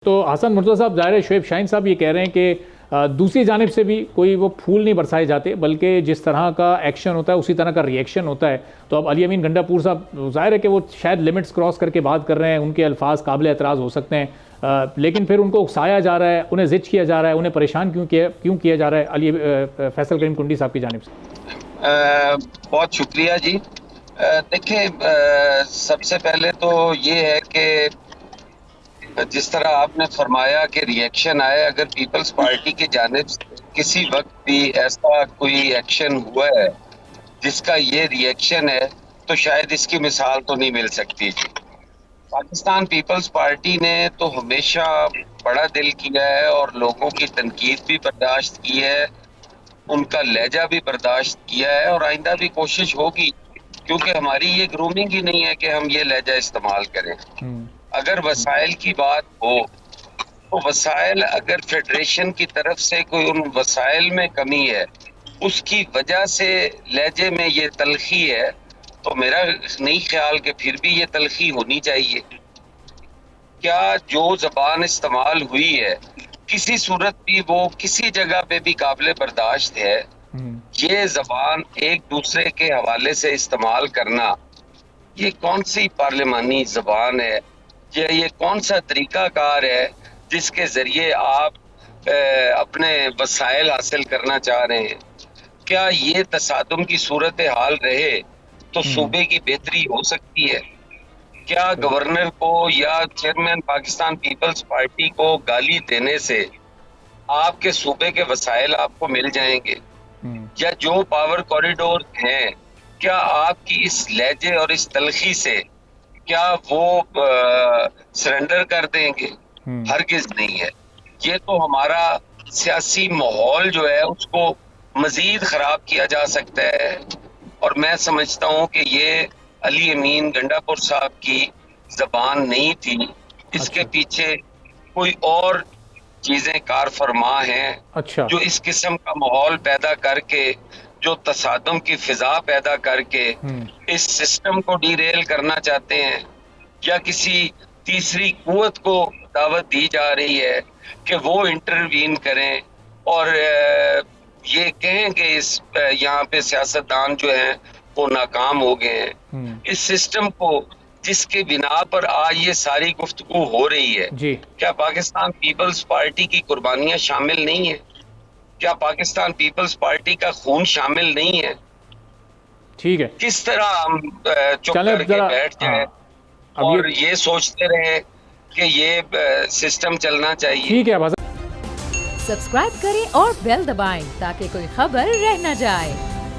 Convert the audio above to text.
تو حسن مرتضیٰ صاحب، ظاہر ہے شعیب شاہین صاحب یہ کہہ رہے ہیں کہ دوسری جانب سے بھی کوئی وہ پھول نہیں برسائے جاتے، بلکہ جس طرح کا ایکشن ہوتا ہے اسی طرح کا ری ایکشن ہوتا ہے۔ تو اب علی امین گنڈا پور صاحب، ظاہر ہے کہ وہ شاید لمٹس کراس کر کے بات کر رہے ہیں، ان کے الفاظ قابل اعتراض ہو سکتے ہیں، لیکن پھر ان کو اکسایا جا رہا ہے، انہیں زج کیا جا رہا ہے، انہیں پریشان کیوں کیا جا رہا ہے علی فیصل کریم کنڈی صاحب کی جانب سے؟ بہت شکریہ جی۔ دیکھیں، سب سے پہلے تو یہ ہے کہ جس طرح آپ نے فرمایا کہ ری ایکشن آئے، اگر پیپلز پارٹی کی جانب سے کسی وقت بھی ایسا کوئی ایکشن ہوا ہے جس کا یہ ری ایکشن ہے، تو شاید اس کی مثال تو نہیں مل سکتی جی۔ پاکستان پیپلز پارٹی نے تو ہمیشہ بڑا دل کیا ہے اور لوگوں کی تنقید بھی برداشت کی ہے، ان کا لہجہ بھی برداشت کیا ہے، اور آئندہ بھی کوشش ہوگی، کیونکہ ہماری یہ گرومنگ ہی نہیں ہے کہ ہم یہ لہجہ استعمال کریں۔ اگر وسائل کی بات ہو تو وسائل، اگر فیڈریشن کی طرف سے کوئی ان وسائل میں کمی ہے، اس کی وجہ سے لہجے میں یہ تلخی ہے، تو میرا نہیں خیال کہ پھر بھی یہ تلخی ہونی چاہیے۔ کیا جو زبان استعمال ہوئی ہے کسی صورت بھی وہ کسی جگہ پہ بھی قابل برداشت ہے؟ یہ زبان ایک دوسرے کے حوالے سے استعمال کرنا، یہ کون سی پارلیمانی زبان ہے؟ یہ کون سا طریقہ کار ہے جس کے ذریعے آپ اپنے وسائل حاصل کرنا چاہ رہے ہیں؟ کیا یہ تصادم کی صورت حال رہے تو صوبے کی بہتری ہو سکتی ہے؟ کیا گورنر کو یا چیئرمین پاکستان پیپلز پارٹی کو گالی دینے سے آپ کے صوبے کے وسائل آپ کو مل جائیں گے؟ یا جو پاور کوریڈور ہیں، کیا آپ کی اس لہجے اور اس تلخی سے کیا وہ سرنڈر کر دیں گے؟ ہرگز نہیں ہے۔ یہ تو ہمارا سیاسی ماحول جو ہے اس کو مزید خراب کیا جا سکتا ہے، اور میں سمجھتا ہوں کہ یہ علی امین گنڈا پور صاحب کی زبان نہیں تھی، اس کے پیچھے کوئی اور چیزیں کار فرما ہیں جو اس قسم کا ماحول پیدا کر کے، جو تصادم کی فضا پیدا کر کے اس سسٹم کو ڈی ریل کرنا چاہتے ہیں، یا کسی تیسری قوت کو دعوت دی جا رہی ہے کہ وہ انٹروین کریں اور یہ کہیں کہ یہاں پہ سیاستدان جو ہیں وہ ناکام ہو گئے ہیں۔ اس سسٹم کو جس کے بنا پر آج یہ ساری گفتگو ہو رہی ہے، کیا پاکستان پیپلز پارٹی کی قربانیاں شامل نہیں ہیں؟ کیا پاکستان پیپلز پارٹی کا خون شامل نہیں ہے؟ ٹھیک ہے، کس طرح ہم چپ کر کے بیٹھ جائیں اور یہ سوچتے رہیں کہ یہ سسٹم چلنا چاہیے؟ ٹھیک ہے، سبسکرائب کریں اور بیل دبائیں تاکہ کوئی خبر رہ نہ جائے۔